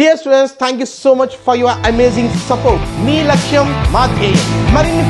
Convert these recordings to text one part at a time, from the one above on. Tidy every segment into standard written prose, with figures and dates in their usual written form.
Dear students, thank you so much for your amazing support. మీ లక్ష్యం మా ధ్యేయం. మరిన్ని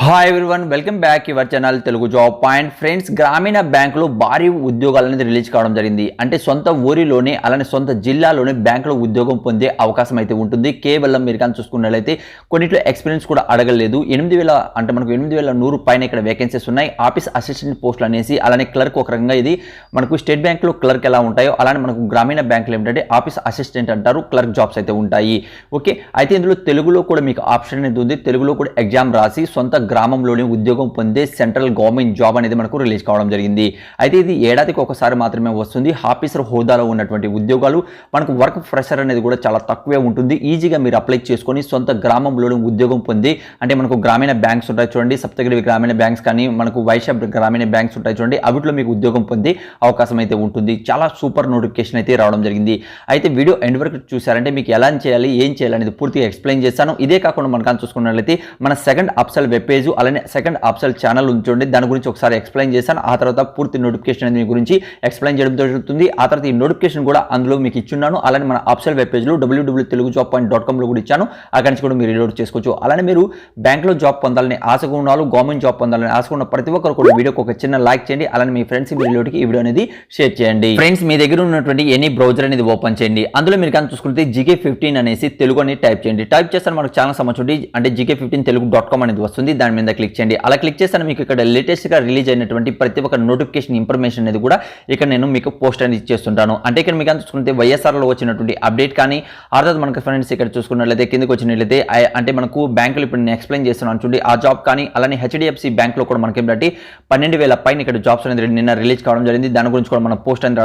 hi everyone, welcome back your channel Telugu job point. Friends, గ్రామీణ బ్యాంకులో భారీ ఉద్యోగాలు అనేది రిలీజ్ కావడం జరిగింది. అంటే సొంత ఊరిలోనే అలానే సొంత జిల్లాలోనే బ్యాంకులో ఉద్యోగం పొందే అవకాశం అయితే ఉంటుంది. కేవలం మీరు కానీ చూసుకున్నట్లయితే కొన్నిట్లో ఎక్స్పీరియన్స్ కూడా అడగలేదు. 8,000 అంటే మనకు 8,100 పైన ఇక్కడ వేకెన్సీస్ ఉన్నాయి. ఆఫీస్ అసిస్టెంట్ పోస్టులు అనేసి, అలానే క్లర్క్ ఒక రకంగా ఇది మనకు స్టేట్ బ్యాంక్లో క్లర్క్ ఎలా ఉంటాయో అలానే మనకు గ్రామీణ బ్యాంకులు ఏమిటంటే ఆఫీస్ అసిస్టెంట్ అంటారు, క్లర్క్ జాబ్స్ అయితే ఉంటాయి. ఓకే, అయితే ఇందులో తెలుగులో కూడా మీకు ఆప్షన్ అనేది ఉంది. తెలుగులో కూడా ఎగ్జామ్ రాసి సొంత గ్రామంలోనే ఉద్యోగం పొందే సెంట్రల్ గవర్నమెంట్ జాబ్ అనేది మనకు రిలీజ్ కావడం జరిగింది. అయితే ఇది ఏడాదికి ఒకసారి మాత్రమే వస్తుంది. ఆఫీసర్ హోదాలో ఉన్నటువంటి ఉద్యోగాలు, మనకు వర్క్ ప్రెషర్ అనేది కూడా చాలా తక్కువే ఉంటుంది. ఈజీగా మీరు అప్లై చేసుకొని సొంత గ్రామంలోనే ఉద్యోగం పొంది, అంటే మనకు గ్రామీణ బ్యాంక్స్ ఉంటాయి చూడండి, సప్తగిరి గ్రామీణ బ్యాంక్స్ కానీ మనకు వైశ్య గ్రామీణ బ్యాంక్స్ ఉంటాయి చూడండి, అవిట్లో మీకు ఉద్యోగం పొందే అవకాశం అయితే ఉంటుంది. చాలా సూపర్ నోటిఫికేషన్ అయితే రావడం జరిగింది. అయితే వీడియో ఎండ్ వరకు చూసారంటే మీకు ఎలా చేయాలి, ఏం చేయాలి అనేది పూర్తిగా ఎక్స్ప్లెయిన్ చేస్తాను. ఇదే కాకుండా మనకు చూసుకున్నట్లయితే మన సెకండ్ అప్సెల్ వెబ్ పేజ్ అలానే సెకండ్ అప్సెల్ ఛానల్ ఉంచండి, దాని గురించి ఒకసారి ఎక్స్ప్లెయిన్ చేశాను. ఆ తర్వాత పూర్తి నోటిఫికేషన్ అనేది మీ గురించి ఎక్స్ప్లెయిన్ చేయడం జరుగుతుంది. ఆ తర్వాత ఈ నోటిఫికేషన్ కూడా అందులో మీకు ఇచ్చున్నాను. అలానే మన అప్సెల్ వెబ్ పేజ్లో www.telugujob.com లో కూడా ఇచ్చాను. అక్కడి నుంచి కూడా మీరు రీలోడ్ చేసుకోవచ్చు. అలానే మీరు బ్యాంక్లో జాబ్ పొందాలని ఆశగా ఉన్నారు, గవర్నమెంట్ జాబ్ పొందాలని ఆశగా ఉన్న ప్రతి ఒక్కరు కూడా వీడియోకి ఒక చిన్న లైక్ చేయండి. అలానే మీ ఫ్రెండ్స్ మీ రిలేటివ్కి ఈ వీడియో అనేది షేర్ చేయండి. ఫ్రెండ్స్, మీ దగ్గర ఉన్నటువంటి ఎనీ బ్రౌజర్ అనేది ఓపెన్ చేయండి. అందులో మీరు కానీ చూసుకుంటే GK15 అనేసి తెలుగు అనేది టైప్ చేయండి. టైప్ చేస్తాను మనకు ఛానల్ సంబంధించి అంటే GK15telugu.com అనేది వస్తుంది. దాని మీద క్లిక్ చేయండి. అలా క్లిక్ చేస్తాను మీకు ఇక్కడ లేటెస్ట్గా రిలీజ్ అయినటువంటి ప్రతి ఒక్క నోటిఫికేషన్ ఇన్ఫర్మేషన్ అనేది కూడా ఇక్కడ నేను మీకు పోస్ట్ అనేది ఇచ్చేస్తుంటాను. అంటే ఇక్కడ మీకు చూసుకుంటే వైఎస్ఆర్లో వచ్చినటువంటి అప్డేట్ కానీ, అర్థాత్ మనకు ఫ్రెండ్స్ ఇక్కడ చూసుకున్నట్లయితే కిందకి వచ్చినట్లయితే అంటే మనకు బ్యాంకులు ఇప్పుడు నేను ఎక్స్ప్లెయిన్ చేస్తున్నాను చూడండి, ఆ జాబ్ కానీ, అలానే HDFC బ్యాంక్లో కూడా మనకి ఏంటంటే 12,000 పైన ఇక్కడ జాబ్స్ అనేది నిన్న రిలీజ్ కావడం జరిగింది. దాని గురించి కూడా మన పోస్ట్ అనేది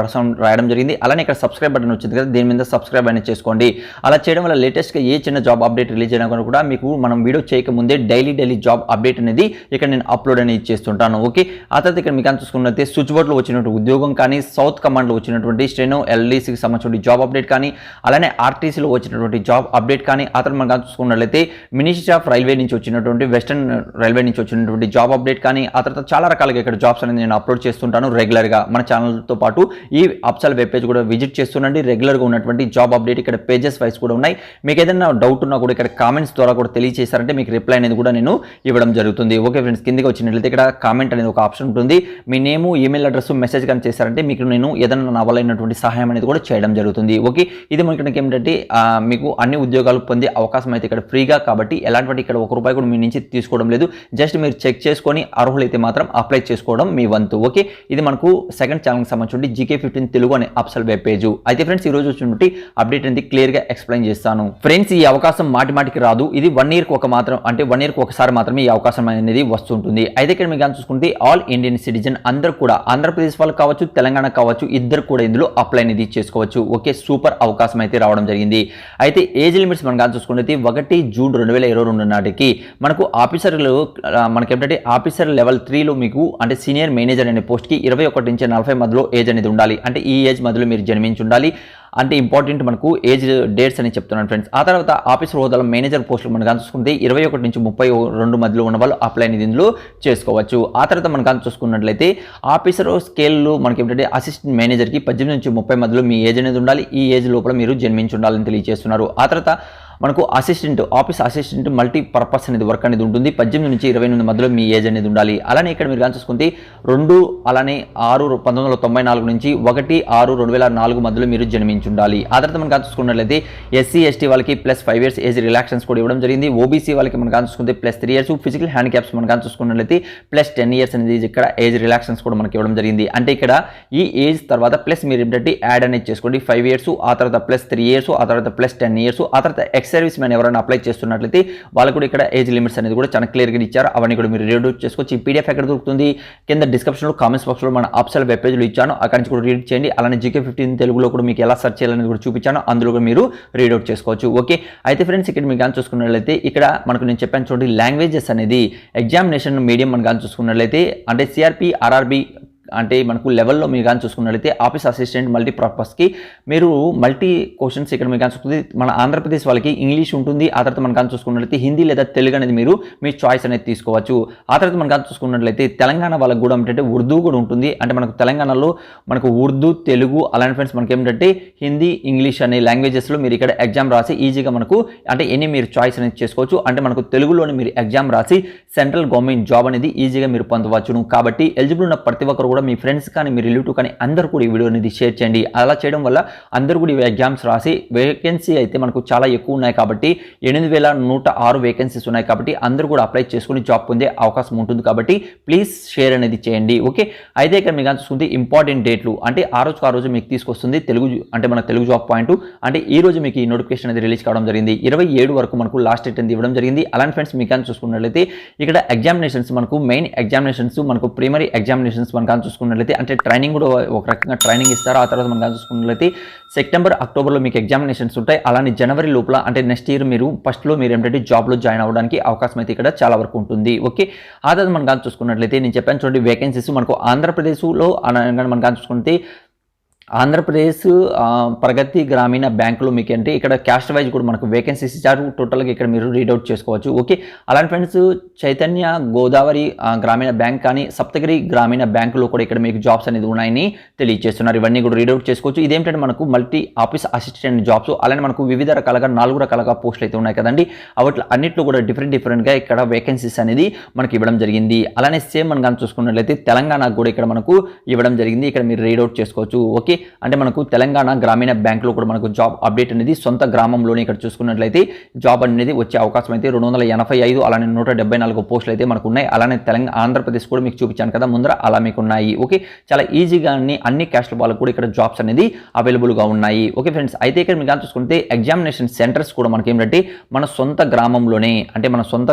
రాయడం జరిగింది. అలానే ఇక్కడ సబ్స్క్రైబ్ బటన్ వచ్చింది కదా, దీని మీద సబ్స్క్రైబ్ అనేది చేసుకోండి. అలా చేయడం వల్ల లేటెస్ట్గా ఏ చిన్న జాబ్ అప్డేట్ రిలీజ్ అయినా కూడా మీకు మనం వీడియో చేయకముందే డైలీ జాబ్ అప్డేట్ అనేది ఇక్కడ నేను అప్లోడ్ అనేది చేస్తుంటాను. ఓకే, ఆ తర్వాత ఇక్కడ మీకు చూసుకున్నట్లయితే స్విచ్ బోర్డ్లో వచ్చినటువంటి ఉద్యోగం కానీ, సౌత్ కమాండ్లో వచ్చినటువంటి స్టెనో LDCకి సంబంధించిన జాబ్ అప్డేట్ కానీ, అలానే RTCలో వచ్చినటువంటి జాబ్ అప్డేట్ కానీ, ఆ తర్వాత మనం చూసుకున్నట్లయితే మినిస్ట్రీ ఆఫ్ రైల్వే నుంచి వచ్చినటువంటి వెస్టర్న్ రైల్వే నుంచి వచ్చినటువంటి జాబ్ అప్డేట్ కానీ, ఆ తర్వాత చాలా రకాలుగా ఇక్కడ జాబ్స్ అనేది నేను అప్లోడ్ చేస్తుంటాను రెగ్యులర్గా. మన ఛానల్తో పాటు ఈ అప్సెల్ వెబ్ పేజ్ కూడా విజిట్ చేస్తుండండి. రెగ్యులర్గా ఉన్నటువంటి జాబ్ అప్డేట్ ఇక్కడ పేజెస్ వైస్ కూడా ఉన్నాయి. మీకు ఏదైనా డౌట్ ఉన్నా కూడా ఇక్కడ కామెంట్స్ ద్వారా కూడా తెలియజేశారంటే మీకు రిప్లై అనేది కూడా నేను ఇవ్వడం జరుగుతుంది. ఓకే ఫ్రెండ్స్, కిందకి వచ్చినట్లయితే ఇక్కడ కామెంట్ అనేది ఒక ఆప్షన్ ఉంటుంది. మీ నేము, ఈమెయిల్ అడ్రస్, మెసేజ్ కానీ చేశారంటే మీకు నేను ఏదైనా నా వల్ల అయినటువంటి సహాయం అనేది కూడా చేయడం జరుగుతుంది. ఓకే, ఇది మనకి ఏమిటంటే మీకు అన్ని ఉద్యోగాలు పొందే అవకాశం అయితే ఇక్కడ ఫ్రీగా, కాబట్టి ఎలాంటి ఇక్కడ ₹1 కూడా మీ నుంచి తీసుకోవడం లేదు. జస్ట్ మీరు చెక్ చేసుకొని అర్హులైతే మాత్రం అప్లై చేసుకోవడం మీ వంతు. ఓకే, ఇది మనకు సెకండ్ ఛానల్కి సంబంధించి GK15 తెలుగు అనే అప్సెల్ వెబ్ పేజ్. అయితే ఫ్రెండ్స్, ఈ రోజు వచ్చినటువంటి అప్డేట్ అనేది క్లియర్గా ఎక్స్ప్లెయిన్ చేస్తాను. ఫ్రెండ్స్, ఈ అవకాశం మాటికి రాదు. ఇది 1 ఇయర్కి అంటే 1 ఇయర్కి ఒకసారి మాత్రమే ఈ అవకాశం అనేది వస్తుంటుంది. అయితే ఇక్కడ మీకు చూసుకుంటే ఆల్ ఇండియన్ సిటిజన్ అందరూ కూడా, ఆంధ్రప్రదేశ్ వాళ్ళు కావచ్చు, తెలంగాణ కావచ్చు, ఇద్దరు కూడా ఇందులో అప్లై అనేది చేసుకోవచ్చు. ఓకే, సూపర్ అవకాశం అయితే రావడం జరిగింది. అయితే ఏజ్ లిమిట్స్ మనం చూసుకుంటే 1 జూన్ 2022 నాటికి మనకు ఆఫీసర్లు మనకి ఏంటంటే ఆఫీసర్ లెవెల్ 3లో మీకు అంటే సీనియర్ మేనేజర్ అనే పోస్ట్కి 21 నుంచి 40 మధ్యలో ఏజ్ అనేది ఉండాలి. అంటే ఈ ఏజ్ మధ్యలో మీరు జన్మించి ఉండాలి. అంటే ఇంపార్టెంట్ మనకు ఏజ్ డేట్స్ అని చెప్తున్నాను ఫ్రెండ్స్. ఆ తర్వాత ఆఫీసర్ హోదాలో మేనేజర్ పోస్టులు మనం చూసుకుంటే 21 నుంచి 32 మధ్యలో ఉన్న వాళ్ళు అప్లై అనేది ఇందులో చేసుకోవచ్చు. ఆ తర్వాత మనం చూసుకున్నట్లయితే ఆఫీసర్ స్కేల్లో మనకి ఏంటంటే అసిస్టెంట్ మేనేజర్కి 18 నుంచి 30 మధ్యలో మీ ఏజ్ అనేది ఉండాలి. ఈ ఏజ్ లోపల మీరు జన్మించి ఉండాలని తెలియజేస్తున్నారు. ఆ తర్వాత మనకు ఆఫీస్ అసిస్టెంట్ మల్టీపర్పస్ అనేది వర్క్ అనేది ఉంటుంది. 18 నుంచి 28 మధ్యలో మీ ఏజ్ అనేది ఉండాలి. అలానే ఇక్కడ మీరు చూసుకుంటే 2 అలానే 6 1994 నుంచి 1/6/2004 మధ్యలో మీరు జన్మించి ఉండాలి. ఆ తర్వాత మనం చూసుకున్నట్లయితే SC ST వాళ్ళకి +5 ఇయర్స్ ఏజ్ రిలాక్సెన్స్ కూడా ఇవ్వడం జరిగింది. OBC వాళ్ళకి మనం చూసుకుంటే +3 ఇయర్స్, ఫిజికల్ హ్యాండిక్యాప్స్ మనం చూసుకున్నట్లయితే +10 ఇయర్స్ అనేది ఇక్కడ ఏజ్ రిలాక్సెన్స్ కూడా మనకి ఇవ్వడం జరిగింది. అంటే ఇక్కడ ఈ ఏజ్ తర్వాత ప్లస్ మీరు ఏంటంటే యాడ్ అనేది చేసుకోండి 5 ఇయర్స్, ఆ తర్వాత +3 ఇయర్స్, ఆ తర్వాత +10 ఇయర్స్, ఆ తర్వాత ఎక్స్ సర్వీస్ మ్యాన్ ఎవరైనా అప్లై చేస్తున్నట్లయితే వాళ్ళకు కూడా ఇక్కడ ఏజ్ లిమిట్స్ అనేది కూడా చాలా క్లియర్గా ఇచ్చారు. అవన్నీ కూడా మీరు రీడ్ అవుట్ చేసుకోవచ్చు. ఈ పీడిఎఫ్ ఎక్కడ దొరుకుతుంది? కింద డిస్క్రిప్షన్లో కామెంట్స్ బాక్స్లో మన ఆప్షనల్ వెబ్ పేజ్లో ఇచ్చాను, అక్కడి నుంచి కూడా రీడ్ చేయండి. అలానే GK15 తెలుగులో కూడా మీకు ఎలా సెర్చ్ చేయాలనేది కూడా చూపించాను, అందులో కూడా మీరు రీడ్ అవుట్ చేసుకోవచ్చు. ఓకే, అయితే ఫ్రెండ్స్ ఇక్కడ మీకు కానీ చూసుకున్నట్లయితే ఇక్కడ మనకు నేను చెప్పాను చూడండి, లాంగ్వేజెస్ అనేది ఎగ్జామినేషన్ మీడియం మనం కానీ చూసుకున్నట్లయితే అంటే CRP RRB అంటే మనకు లెవెల్లో మీరు కానీ చూసుకున్నట్లయితే ఆఫీస్ అసిస్టెంట్ మల్టీపర్పస్కి మీరు మల్టీ క్వశ్చన్స్ ఇక్కడ మీరు కానీ చూసుకుంటే మన ఆంధ్రప్రదేశ్ వాళ్ళకి ఇంగ్లీష్ ఉంటుంది. ఆ తర్వాత మనం కానీ చూసుకున్నట్లయితే హిందీ లేదా తెలుగు అనేది మీరు మీ చాయిస్ అనేది తీసుకోవచ్చు. ఆ తర్వాత మనం కానీ చూసుకున్నట్లయితే తెలంగాణ వాళ్ళకి కూడా ఏంటంటే ఉర్దూ కూడా ఉంటుంది. అంటే మనకు తెలంగాణలో మనకు ఉర్దూ, తెలుగు అలాంటి ఫ్రెండ్స్ మనకి ఏమిటంటే హిందీ, ఇంగ్లీష్ అనే లాంగ్వేజెస్లో మీరు ఇక్కడ ఎగ్జామ్ రాసి ఈజీగా మనకు అంటే ఎన్ని మీరు చాయిస్ అనేది చేసుకోవచ్చు. అంటే మనకు తెలుగులోని మీరు ఎగ్జామ్ రాసి సెంట్రల్ గవర్నమెంట్ జాబ్ అనేది ఈజీగా మీరు పొందవచ్చును. కాబట్టి ఎలిజిబుల్ ఉన్న ప్రతి ఒక్కరు కూడా మీ ఫ్రెండ్స్ కానీ మీ రిలేటివ్ కానీ అందరూ కూడా ఈ వీడియో అనేది షేర్ చేయండి. అలా చేయడం వల్ల అందరూ కూడా ఈ ఎగ్జామ్స్ రాసి వేకెన్సీ అయితే మనకు చాలా ఎక్కువ ఉన్నాయి కాబట్టి 8106 వేకెన్సీస్ ఉన్నాయి కాబట్టి అందరూ కూడా అప్లై చేసుకుని జాబ్ పొందే అవకాశం ఉంటుంది. కాబట్టి ప్లీజ్ షేర్ అనేది చేయండి. ఓకే, అయితే ఇక్కడ మీకు చూసుకుంటే ఇంపార్టెంట్ డేట్లు అంటే ఆ రోజు మీకు తీసుకొస్తుంది తెలుగు అంటే మన తెలుగు జాబ్ పాయింట్. అంటే ఈ రోజు మీకు ఈ నోటిఫికేషన్ అనేది రిలీజ్ కావడం జరిగింది. 27 వరకు మనకు లాస్ట్ డేట్ అనేది ఇవ్వడం జరిగింది. అలాంటి ఫ్రెండ్స్ మీకు కానీ చూసుకున్నట్లయితే ఇక్కడ ఎగ్జామినేషన్స్ మనకు మెయిన్ ఎగ్జామినేషన్స్ మనకు ప్రైమరీ ఎగ్జామినేషన్స్ మనం కానీ చూసుకున్నట్లయితే అంటే ట్రైనింగ్ కూడా ఒక రకంగా ట్రైనింగ్ ఇస్తారు. ఆ తర్వాత మనం కానీ చూసుకున్నట్లయితే సెప్టెంబర్, అక్టోబర్లో మీకు ఎగ్జామినేషన్స్ ఉంటాయి. అలానే జనవరి లోపల అంటే నెక్స్ట్ ఇయర్ మీరు ఫస్ట్లో మీరు ఏంటంటే జాబ్లో జాయిన్ అవ్వడానికి అవకాశం అయితే ఇక్కడ చాలా వరకు ఉంటుంది. ఓకే, ఆ తర్వాత మనం కానీ చూసుకున్నట్లయితే నేను చెప్పాను చూడండి, వేకెన్సీస్ మనకు ఆంధ్రప్రదేశ్లో మనం కానీ చూసుకుంటే ఆంధ్రప్రదేశ్ ప్రగతి గ్రామీణ బ్యాంకులో మీకు అంటే ఇక్కడ క్యాస్ట్ వైజ్ కూడా మనకు వేకెన్సీస్ ఇచ్చారు. టోటల్గా ఇక్కడ మీరు రీడౌట్ చేసుకోవచ్చు. ఓకే, అలాంటి ఫ్రెండ్స్ చైతన్య గోదావరి గ్రామీణ బ్యాంక్ కానీ సప్తగిరి గ్రామీణ బ్యాంకులో కూడా ఇక్కడ మీకు జాబ్స్ అనేది ఉన్నాయని తెలియజేస్తున్నారు. ఇవన్నీ కూడా రీడౌట్ చేసుకోవచ్చు. ఇదేంటంటే మనకు మల్టీ ఆఫీస్ అసిస్టెంట్ జాబ్స్, అలానే మనకు వివిధ రకాలుగా 4 రకాలుగా పోస్టులు అయితే ఉన్నాయి కదండి. వాటి అన్నింటిలో కూడా డిఫరెంట్గా ఇక్కడ వేకెన్సీస్ అనేది మనకి ఇవ్వడం జరిగింది. అలానే సేమ్ మనం కానీ చూసుకున్నట్లయితే తెలంగాణకు కూడా ఇక్కడ మనకు ఇవ్వడం జరిగింది. ఇక్కడ మీరు రీడౌట్ చేసుకోవచ్చు. ఓకే, అంటే మనకు తెలంగాణ గ్రామీణ బ్యాంకులో కూడా మనకు జాబ్ అప్డేట్ అనేది సొంత గ్రామంలోనే ఇక్కడ చూసుకున్నట్లయితే జాబ్ అనేది వచ్చే అవకాశం అయితే 285 అలానే 174 పోస్టులు అయితే మనకు ఉన్నాయి. అలానే ఆంధ్రప్రదేశ్ కూడా మీకు చూపించాను కదా ముందర, అలా మీకు ఉన్నాయి. ఓకే, చాలా ఈజీగా అన్ని క్యాస్ట్ల వాళ్ళకు కూడా ఇక్కడ జాబ్స్ అనేది అవైలబుల్గా ఉన్నాయి. ఓకే ఫ్రెండ్స్, అయితే ఇక్కడ మీకు చూసుకుంటే ఎగ్జామినేషన్ సెంటర్స్ కూడా మనకి ఏంటంటే మన సొంత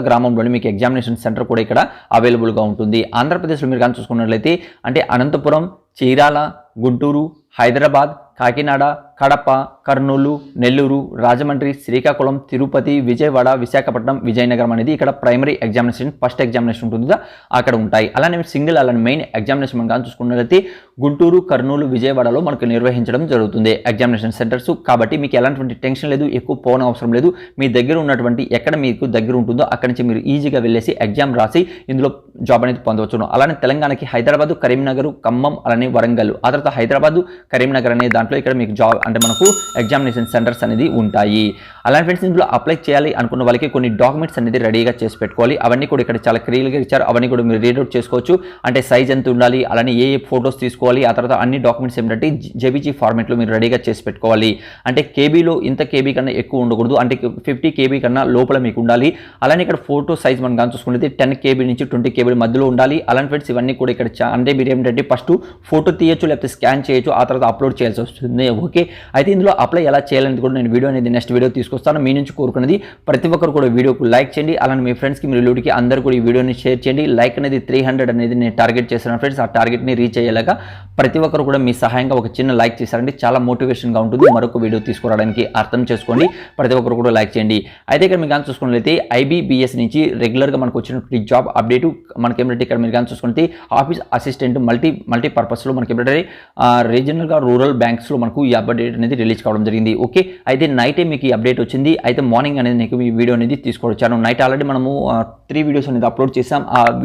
గ్రామంలోనే మీకు ఎగ్జామినేషన్ సెంటర్ కూడా ఇక్కడ అవైలబుల్గా ఉంటుంది. ఆంధ్రప్రదేశ్లో మీరు కానీ చూసుకున్నట్లయితే అంటే అనంతపురం, చీరాల, గుంటూరు, హైదరాబాద్, కాకినాడ, కడప, కర్నూలు, నెల్లూరు, రాజమండ్రి, శ్రీకాకుళం, తిరుపతి, విజయవాడ, విశాఖపట్నం, విజయనగరం అనేది ఇక్కడ ప్రైమరీ ఎగ్జామినేషన్ ఫస్ట్ ఎగ్జామినేషన్ ఉంటుందా అక్కడ ఉంటాయి. అలానే సింగిల్ అలానే మెయిన్ ఎగ్జామినేషన్ మనం కానీ చూసుకున్నట్లయితే గుంటూరు, కర్నూలు, విజయవాడలో మనకు నిర్వహించడం జరుగుతుంది ఎగ్జామినేషన్ సెంటర్స్. కాబట్టి మీకు ఎలాంటి టెన్షన్ లేదు, ఎక్కువ పోవడం అవసరం లేదు. మీ దగ్గర ఉన్నటువంటి ఎక్కడ మీకు దగ్గర ఉంటుందో అక్కడి నుంచి మీరు ఈజీగా వెళ్ళేసి ఎగ్జామ్ రాసి ఇందులో జాబ్ అనేది పొందవచ్చు. అలానే తెలంగాణకి హైదరాబాద్, కరీంనగర్, ఖమ్మం, అలానే వరంగల్, ఆ తర్వాత హైదరాబాద్, కరీంనగర్ అనే దాంట్లో ఇక్కడ మీకు జాబ్ అంటే మనకు ఎగ్జామినేషన్ సెంటర్స్ అనేది ఉంటాయి. అలాంటి ఫ్రెండ్స్ ఇందులో అప్లై చేయాలి అనుకున్న వాళ్ళకి కొన్ని డాక్యుమెంట్స్ అనేది రెడీగా చేసి పెట్టుకోవాలి. అవన్నీ కూడా ఇక్కడ చాలా క్లియర్గా ఇచ్చారు. అవన్నీ కూడా మీరు రీడ్ అవుట్ చేసుకోవచ్చు. అంటే సైజ్ ఎంత ఉండాలి, అలానే ఏ ఫోటోస్ తీసుకోవాలి, ఆ తర్వాత అన్ని డాక్యుమెంట్స్ ఏంటంటే JPG ఫార్మాట్లో మీరు రెడీగా చేసి పెట్టుకోవాలి. అంటే కేబీలో ఇంత కేబీ కన్నా ఎక్కువ ఉండకూడదు, అంటే 50 KB కన్నా లోపల మీకు ఉండాలి. అలానే ఇక్కడ ఫోటో సైజ్ మనం కానీ చూసుకుంటే 10 KB నుంచి 20 KB మధ్యలో ఉండాలి. అలాంటి ఫ్రెండ్స్ ఇవన్నీ కూడా ఇక్కడ అంటే మీరు ఏంటంటే ఫస్ట్ ఫోటో తీయచ్చు, లేకపోతే స్కాన్ చేయొచ్చు, ఆ తర్వాత అప్లోడ్ చేయాల్సి వస్తుంది. ఓకే, అయితే ఇందులో అప్లై ఎలా చేయాలని కూడా నేను వీడియో అనేది నెక్స్ట్ వీడియో తీసుకొస్తాను. మీ నుంచి కోరుకున్నది ప్రతి ఒక్కరు కూడా వీడియోకు లైక్ చేయండి. అలానే మీ ఫ్రెండ్స్కి మీ రిలేటివ్కి అందరూ కూడా ఈ వీడియోని షేర్ చేయండి. లైక్ అనేది 300 అనేది నేను టార్గెట్ చేశాను ఫ్రెండ్స్. ఆ టార్గెట్ని రీచ్ అయ్యేలాగా ప్రతి ఒక్కరు కూడా మీ సహాయంగా ఒక చిన్న లైక్ చేశారండి, చాలా మోటివేషన్గా ఉంటుంది మరొక వీడియో తీసుకురావడానికి. అర్థం చేసుకోండి, ప్రతి ఒక్కరు కూడా లైక్ చేయండి. అయితే ఇక్కడ మీరు కానీ చూసుకున్నట్లయితే IBPS నుంచి రెగ్యులర్గా మనకు వచ్చినటువంటి జాబ్ అప్డేట్ మనకి ఏంటంటే ఇక్కడ మీరు కానీ చూసుకుంటే ఆఫీస్ అసిస్టెంట్ మల్టీపర్పస్లో మనకి ఏంటంటే రీజనల్గా రూరల్ బ్యాంక్స్లో మనకు ఈ అప్డేట్ అనేది రిలీజ్ కావడం జరిగింది. ఓకే, అయితే నైటే మీకు ఈ అప్డేట్ వచ్చింది. అయితే మార్నింగ్ అనేది మీకు ఈ వీడియో అనేది తీసుకొచ్చాను. నైట్ ఆల్రెడీ మనము 3 వీడియోస్ అనేది అప్లోడ్ చేసాం.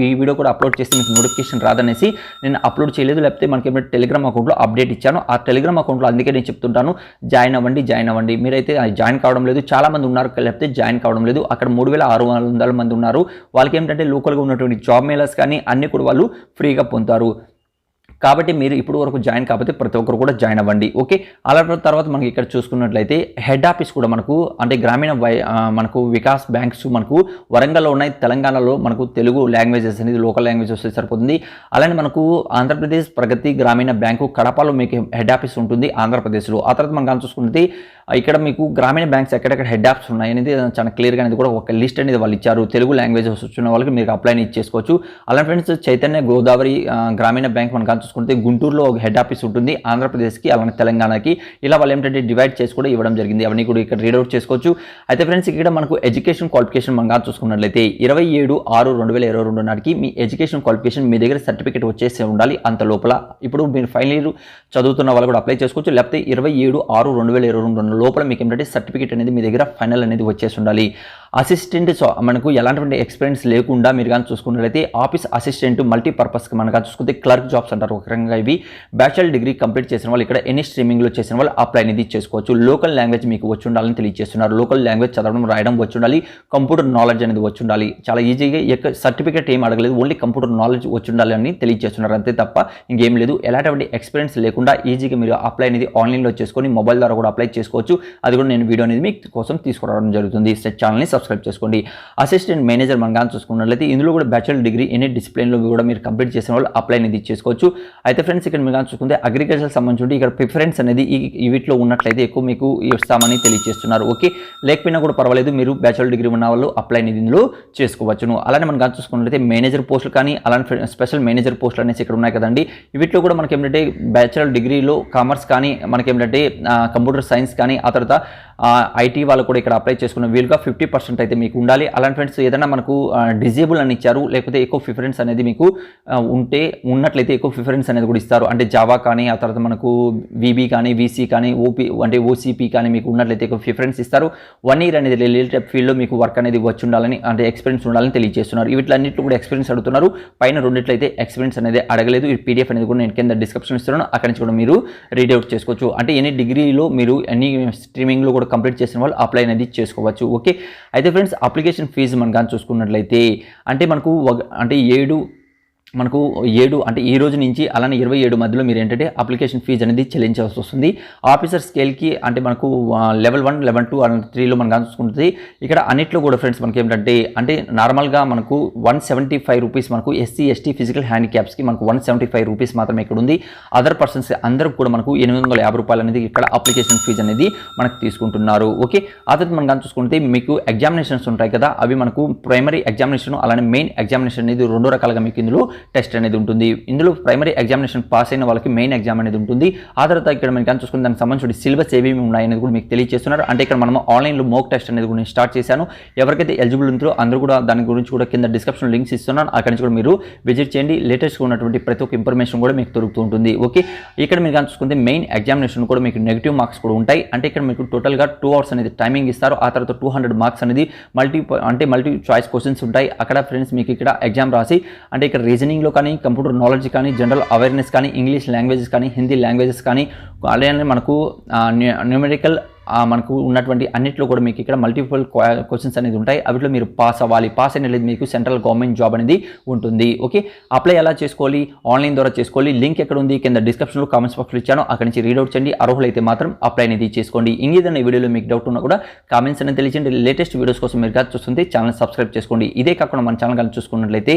ఈ వీడియో కూడా అప్లోడ్ చేస్తే మీకు నోటిఫికేషన్ రాదనేసి నేను అప్లోడ్ చేయలేదు. లేకపోతే మనకి ఏమైనా టెలిగ్రామ్ అకౌంట్లో అప్డేట్ ఇచ్చాను. ఆ టెలిగ్రామ్ అకౌంట్లో అందుకే నేను చెప్తుంటాను, జాయిన్ అవ్వండి. మీరైతే జాయిన్ కావడం లేదు, చాలా మంది ఉన్నారు, లేకపోతే జాయిన్ కావడం లేదు. అక్కడ 3600 మంది ఉన్నారు. వాళ్ళకి ఏంటంటే లోకల్గా ఉన్నటువంటి జాబ్ మేళర్స్ కానీ అన్ని కూడా వాళ్ళు ఫ్రీగా పొందుతారు. కాబట్టి మీరు ఇప్పుడు వరకు జాయిన్ కాకపోతే ప్రతి ఒక్కరు కూడా జాయిన్ అవ్వండి. ఓకే, అలా తర్వాత మనకి ఇక్కడ చూసుకున్నట్లయితే హెడ్ ఆఫీస్ కూడా మనకు అంటే గ్రామీణ మనకు వికాస్ బ్యాంక్స్ మనకు వరంగల్లో ఉన్నాయి. తెలంగాణలో మనకు తెలుగు లాంగ్వేజెస్ అనేది లోకల్ లాంగ్వేజ్ వస్తే సరిపోతుంది. అలానే మనకు ఆంధ్రప్రదేశ్ ప్రగతి గ్రామీణ బ్యాంకు కడపలో మీకు హెడ్ ఆఫీస్ ఉంటుంది ఆంధ్రప్రదేశ్లో. ఆ తర్వాత మనం కానీ చూసుకుంటే ఇక్కడ మీకు గ్రామీణ బ్యాంక్స్ ఎక్కడెక్కడ హెడ్ ఆఫ్స్ ఉన్నాయి అనేది చాలా క్లియర్గా అనేది కూడా ఒక లిస్ట్ అనేది వాళ్ళు ఇచ్చారు. తెలుగు లాంగ్వేజెస్ వచ్చిన వాళ్ళకి మీరు అప్లై చేసుకోవచ్చు. అలాంటి ఫ్రెండ్స్ చైతన్య గోదావరి గ్రామీణ బ్యాంక్ మనం చూసుకుంటే గుంటూరులో ఒక హెడ్ ఆఫీస్ ఉంటుంది, ఆంధ్రప్రదేశ్కి అలానే తెలంగాణకి. ఇలా వాళ్ళు ఏంటంటే డివైడ్ చేసి కూడా ఇవ్వడం జరిగింది. అవన్నీ కూడా ఇక్కడ రీడౌట్ చేసుకోవచ్చు. అయితే ఫ్రెండ్స్ ఇక్కడ మనకు ఎడ్యుకేషన్ క్వాలిఫికేషన్ మనం చూసుకున్నట్లయితే 27/6/2022 నాటికి మీ ఎడ్యుకేషన్ క్వాలిఫికేషన్ మీ దగ్గర సర్టిఫికేట్ వచ్చేసి ఉండాలి. అంత లోపల ఇప్పుడు మీరు ఫైనల్ ఇయర్ చదువుతున్న వాళ్ళు కూడా అప్లై చేసుకోవచ్చు. లేకపోతే 27/6/2022 లోపల మీకు ఏంటంటే సర్టిఫికేట్ అనేది మీ దగ్గర ఫైనల్ అనేది వచ్చేసి ఉండాలి. అసిస్టెంట్ మనకు ఎలాంటి ఎక్స్పీరియన్స్ లేకుండా మీరు కానీ చూసుకున్నట్లయితే ఆఫీస్ అసిస్టెంట్ మల్టీపర్పస్కి మనకు చూసుకుంటే క్లర్క్ జాబ్స్ అంటారు ఒక రకంగా. ఇవి బ్యాచిలర్ డిగ్రీ కంప్లీట్ చేసిన వాళ్ళు ఇక్కడ ఎనీ స్ట్రీమింగ్లో చేసిన వాళ్ళు అప్లై అనేది చేసుకోవచ్చు. లోకల్ లాంగ్వేజ్ మీకు వచ్చి ఉండాలని తెలియజేస్తున్నారు. లోకల్ లాంగ్వేజ్ చదవడం రాయడం వచ్చి ఉండాలి. కంప్యూటర్ నాలెడ్జ్ అనేది వచ్చి ఉండాలి. చాలా ఈజీగా సర్టిఫికేట్ ఏం అడగలేదు, ఓన్లీ కంప్యూటర్ నాలెడ్జ్ వచ్చి ఉండాలి అని తెలియజేస్తున్నారు. అంతే తప్ప ఇంకేం లేదు. ఎలాంటి ఎక్స్పీరియన్స్ లేకుండా ఈజీగా మీరు అప్లై అనేది ఆన్లైన్లో చేసుకొని మొబైల్ ద్వారా కూడా అప్లై చేసుకోవచ్చు. అది కూడా నేను వీడియో అనేది మీకు కోసం తీసుకురావడం జరుగుతుంది. ఛానల్ని సబ్స్క్రైబ్ చేసుకోండి. అసిస్టెంట్ మేనేజర్ మనం కానీ చూసుకున్నట్లయితే ఇందులో కూడా బ్యాచిలర్ డిగ్రీ ఎనీ డిసిప్లిన్లో కూడా మీరు కంప్లీట్ చేసిన వాళ్ళు అప్లై అనేది చేసుకోవచ్చు. అయితే ఫ్రెండ్స్ ఇక్కడ మీరు కానీ చూసుకుంటే అగ్రికల్చర్ సంబంధించి ఇక్కడ ప్రిఫరెన్స్ అనేది ఈ వీటిలో ఉన్నట్లయితే ఎక్కువ మీకు ఇస్తామని తెలియజేస్తున్నారు. ఓకే, లేకపోయినా కూడా పర్వాలేదు, మీరు బ్యాచిలర్ డిగ్రీ ఉన్న వాళ్ళు అప్లై అనేది ఇందులో చేసుకోవచ్చును. అలానే మనం కానీ చూసుకున్నట్లయితే మేనేజర్ పోస్టులు కానీ అలానే స్పెషల్ మేనేజర్ పోస్టులు అనేసి ఇక్కడ ఉన్నాయి కదండి. వీటిలో కూడా మనకి ఏంటంటే బ్యాచిలర్ డిగ్రీలో కామర్స్ కానీ మనకి ఏంటంటే కంప్యూటర్ సైన్స్ కానీ ఆ తర్వాత ఐటీ వాళ్ళు కూడా ఇక్కడ అప్లై చేసుకున్న వీలుగా 50% అయితే మీకు ఉండాలి. అలాంటి ఫ్రెండ్స్ ఏదైనా మనకు డిజేబుల్ అని ఇచ్చారు, లేకపోతే ఎక్కువ ప్రిఫరెన్స్ అనేది మీకు ఉన్నట్లయితే ఎక్కువ ప్రిఫరెన్స్ అనేది కూడా ఇస్తారు. అంటే జావా కానీ ఆ తర్వాత మనకు వీబీ కానీ వీసీ కానీ ఓసీపీ కానీ మీకు ఉన్నట్లయితే ఎక్కువ ప్రిఫరెన్స్ ఇస్తారు. 1 year అనేది రిలేటెడ్ ఫీల్డ్లో మీకు వర్క్ అనేది వచ్చి ఉండాలని అంటే ఎక్స్పీరియన్స్ ఉండాలని తెలియజేస్తున్నారు. వీటిలన్నింటిలో కూడా ఎక్స్పీరియన్స్ అడుగుతున్నారు. పైన రెండిట్లయితే ఎక్స్పీరియన్స్ అనేది అడగలేదు. ఈ పీడిఎఫ్ అనేది కూడా నేను కింద డిస్క్రిప్షన్ ఇస్తున్నాను, అక్కడి నుంచి కూడా మీరు రీడౌట్ చేసుకోవచ్చు. అంటే ఎనీ డిగ్రీలో మీరు ఎనీ స్ట్రీమింగ్లో కూడా కంప్లీట్ చేసిన వాళ్ళు అప్లై అనేది చేసుకోవచ్చు. ఓకే, అయితే ఫ్రెండ్స్ అప్లికేషన్ ఫీజు మనం కానీ చూసుకున్నట్లయితే అంటే మనకు అంటే 7 అంటే ఈ రోజు నుంచి అలానే 27 మధ్యలో మీరు ఏంటంటే అప్లికేషన్ ఫీజు అనేది చెల్లించాల్సి వస్తుంది. ఆఫీసర్ స్కేల్కి అంటే మనకు లెవెల్ 1, లెవెల్ 2 అండ్ 3లో మనం చూసుకుంటుంది. ఇక్కడ అన్నిట్లో కూడా ఫ్రెండ్స్ మనకి ఏంటంటే అంటే నార్మల్గా మనకు 175 రూపీస్ మనకు ఎస్సీ ఎస్టీ ఫిజికల్ హ్యాండిక్యాప్స్కి మనకు 175 రూపీస్ మాత్రమే ఇక్కడ ఉంది. అదర్ పర్సన్స్ అందరికి కూడా మనకు 850 రూపాయలు అనేది ఇక్కడ అప్లికేషన్ ఫీజు అనేది మనకు తీసుకుంటున్నారు. ఓకే, ఆ తర్వాత మనం కానీ చూసుకుంటే మీకు ఎగ్జామినేషన్స్ ఉంటాయి కదా, అవి మనకు ప్రైమరీ ఎగ్జామినేషన్ అలానే మెయిన్ ఎగ్జామినేషన్ అనేది 2 రకాలుగా మీకు ఇందులో టెస్ట్ అనేది ఉంటుంది. ఇందులో ప్రైమరీ ఎగ్జామినేషన్ పాస్ అయిన వాళ్ళకి మెయిన్ ఎగ్జామ్ అనేది ఉంటుంది. ఆ తర్వాత ఇక్కడ మనం కానీ చూసుకుని దానికి సంబంధించి సిలబస్ ఏమేమి ఉన్నాయి అనేది కూడా మీకు తెలియజేస్తున్నారు. అంటే ఇక్కడ మనం ఆన్లైన్లో మోక్ టెస్ట్ అనేది కూడా నేను స్టార్ట్ చేశాను. ఎవరికైతే ఎలిజిబుల్ ఉందో అందరూ కూడా దాని గురించి కూడా కింద డిస్క్రిప్షన్ లింక్స్ ఇస్తున్నాను, అక్కడి నుంచి కూడా మీరు విజిట్ చేయండి. లేటెస్ట్గా ఉన్నటువంటి ప్రతి ఒక్క ఇన్ఫర్మేషన్ కూడా మీకు దొరుకుతూ ఉంటుంది. ఓకే, ఇక్కడ మీరు కానీ చూసుకుంటే మెయిన్ ఎగ్జామినేషన్ కూడా మీకు నెగిటివ్ మార్క్స్ కూడా ఉంటాయి. అంటే ఇక్కడ మీకు టోటల్గా 2 hours అనేది టైమింగ్ ఇస్తారు. ఆ తర్వాత 200 మార్క్స్ అనేది మల్టీ చాయిస్ క్వశ్చన్స్ ఉంటాయి. అక్కడ ఫ్రెండ్స్ మీకు ఇక్కడ ఎగ్జామ్ రాసి అంటే ఇక్కడ రీజనింగ్లో కానీ కంప్యూటర్ నాలెడ్జ్ కానీ జనరల్ అవేర్నెస్ కానీ ఇంగ్లీష్ లాంగ్వేజెస్ కానీ హిందీ లాంగ్వేజెస్ కానీ అలానే మనకు న్యూమెరికల్ మనకు ఉన్నటువంటి అన్నింటిలో కూడా మీకు ఇక్కడ మల్టిపుల్ క్వశ్చన్స్ అనేది ఉంటాయి. అవిట్లో మీరు పాస్ అవ్వాలి. పాస్ అనేది మీకు సెంట్రల్ గవర్నమెంట్ జాబ్ అనేది ఉంటుంది. ఓకే, అప్లై ఎలా చేసుకోవాలి? ఆన్లైన్ ద్వారా చేసుకోవాలి. లింక్ ఎక్కడ ఉంది? కింద డిస్క్రిప్షన్లో కామెంట్స్ బాక్స్లో ఇచ్చాను, అక్కడి నుంచి రీడౌట్ చేయండి. అర్హులైతే మాత్రం అప్లై అనేది చేసుకోండి. ఇంకేదైనా ఈ వీడియోలో మీకు డౌట్ ఉన్నా కూడా కామెంట్స్ అనేది తెలియజేయండి. లేటెస్ట్ వీడియోస్ కోసం మీరు చూస్తుంది ఛానల్ సబ్స్క్రైబ్ చేసుకోండి. ఇదే కాకుండా మన ఛానల్ కానీ చూసుకున్నట్లయితే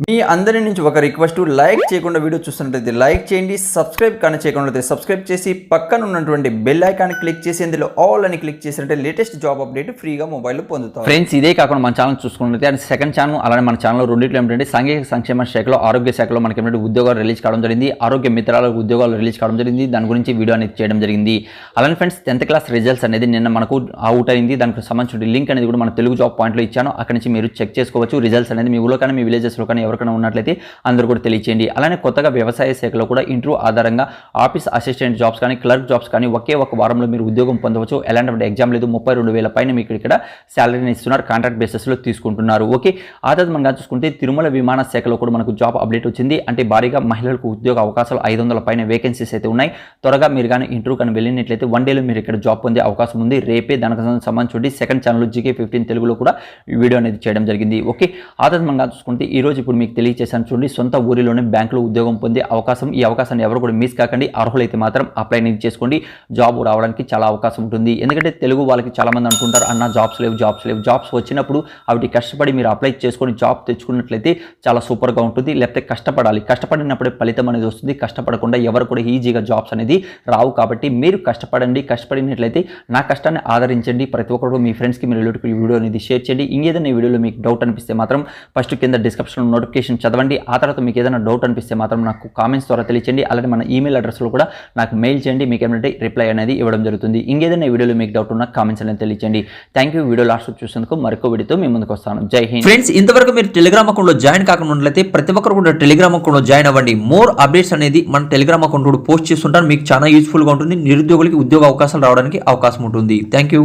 మీ అందరి నుంచి ఒక రిక్వెస్ట్, లైక్ చేయకుండా వీడియో చూస్తున్నట్లయితే లైక్ చేయండి, సబ్స్క్రైబ్ కానీ చేయకుండా సబ్స్క్రైబ్ చేసి పక్కన ఉన్నటువంటి బెల్ ఐకాన్ క్లిక్ చేసి ఇందులో ఆల్ అని క్లిక్ చేసినట్టే లేటెస్ట్ జాబ్ అప్డేట్ ఫ్రీగా మొబైల్లో పొందుతారు. ఫ్రెండ్స్ ఇదే కాకుండా మన ఛానల్ చూసుకున్నట్లయితే అండ్ సెకండ్ ఛానల్ అలానే మన ఛానల్ రెండింటిలో ఏంటంటే సాంఘిక సంక్షేమ శాఖలో ఆరోగ్య శాఖలో మనకి ఏంటంటే ఉద్యోగాలు రిలీజ్ కావడం జరిగింది. ఆరోగ్య మిత్రాల ఉద్యోగాలు రిలీజ్ కావడం జరిగింది. దాని గురించి వీడియో అనేది చేయడం జరిగింది. అలానే ఫ్రెండ్స్ 10th క్లాస్ రిజల్ట్స్ అనేది నిన్న మనకు అవుట్ అయింది. దానికి సంబంధించిన లింక్ అనేది కూడా మన తెలుగు జాబ్ పాయింట్లో ఇచ్చాను, అక్కడి నుంచి మీరు చెక్ చేసుకోవచ్చు. రిజల్ట్స్ అనేది మీ ఊళ్ళో కానీ మీ విలేజెస్లో కానీ ఎవరికైనా ఉన్నట్లయితే అందరూ కూడా తెలియచేయండి. అలానే కొత్తగా వ్యవసాయ శాఖలో కూడా ఇంటర్వ్యూ ఆధారంగా ఆఫీస్ అసిస్టెంట్ జాబ్స్ కానీ క్లర్క్ జాబ్స్ కానీ ఒకే ఒక వారంలో మీరు ఉద్యోగం పొందవచ్చు. ఎలాంటి ఎగ్జామ్ లేదు. 32,000 పైన మీకు ఇక్కడ శాలరీని ఇస్తున్నారు. కాంట్రాక్ట్ బేసిస్లో తీసుకుంటున్నారు. ఓకే, ఆ తర్వాత మనం చూసుకుంటే తిరుమల విమాన శాఖలో కూడా మనకు జాబ్ అప్డేట్ వచ్చింది. అంటే భారీగా మహిళలకు ఉద్యోగ అవకాశాలు 500 పైన వేకెన్సీస్ అయితే ఉన్నాయి. త్వరగా మీరు కానీ ఇంటర్వ్యూ కానీ వెళ్ళినట్లయితే 1 డేలో మీరు ఇక్కడ జాబ్ పొందే అవకాశం ఉంది. రేపే దానికి సంబంధించి సెకండ్ ఛానల్ GK15 తెలుగులో కూడా వీడియో అనేది చేయడం జరిగింది. ఓకే, ఆ తర్వాత మనం చూసుకుంటే ఈ రోజు ఇప్పుడు మీకు తెలియజేశాను చూడండి. సొంత ఊరిలోనే బ్యాంకులో ఉద్యోగం పొందే అవకాశం. ఈ అవకాశాన్ని ఎవరు కూడా మిస్ కాకండి. అర్హులైతే మాత్రం అప్లై అనేది చేసుకోండి. జాబ్ రావడానికి చాలా అవకాశం ఉంటుంది. ఎందుకంటే తెలుగు వాళ్ళకి చాలా మంది అంటుంటారు, అన్న జాబ్స్ లేవు. జాబ్స్ వచ్చినప్పుడు వాటి కష్టపడి మీరు అప్లై చేసుకొని జాబ్ తెచ్చుకున్నట్లయితే చాలా సూపర్గా ఉంటుంది. లేకపోతే కష్టపడినప్పుడే ఫలితం అనేది వస్తుంది. కష్టపడకుండా ఎవరు కూడా ఈజీగా జాబ్స్ అనేది రావు. కాబట్టి మీరు కష్టపడినట్లయితే నా కష్టాన్ని ఆదరించండి. ప్రతి ఒక్కరు మీ ఫ్రెండ్స్కి మీరు రిలేటివ్ ఈ వీడియో అనేది షేర్ చేయండి. ఇంకేదైనా ఈ వీడియోలో మీకు డౌట్ అనిపిస్తే మాత్రం ఫస్ట్ కింద డిస్క్రిప్షన్లో నోటిఫికేషన్ చదవండి. ఆ తర్వాత మీకు ఏదైనా డౌట్ అనిపిస్తే మాత్రం నాకు కామెంట్స్ ద్వారా తెలియచేయండి. అలాగే మన ఈమెయిల్ అడ్రస్లో కూడా నాకు మెయిల్ చేయండి. మీకు ఏమంటే రిప్లై అనేది ఇవ్వడం జరుగుతుంది. ఇంకేదైనా ఈ వీడియోలో మీకు డౌట్ ఉన్నా కామెంట్స్ అనేది తెలియచేయండి. Thank you. వీడియో లాస్ట్ చూసేందుకు మరొక వీడియోతో మీ ముందుకు వస్తాను. జై హింద్. ఫ్రెండ్స్, ఇంతవరకు మీరు టెలిగ్రామ్ అకౌంట్లో జాయిన్ కాకుండా ప్రతి ఒక్కరు కూడా టెలిగ్రామ్ అకౌంట్లో జాయిన్ అవ్వండి. మోర్ అప్డేట్స్ అనేది మన టెలిగ్రామ్ అకౌంట్ పోస్ట్ చేస్తుంటాను. మీకు చాలా యూస్ఫుల్గా ఉంటుంది. నిరుద్యోగులకి ఉద్యోగ అవకాశాలు రావడానికి అవకాశం ఉంటుంది. Thank you.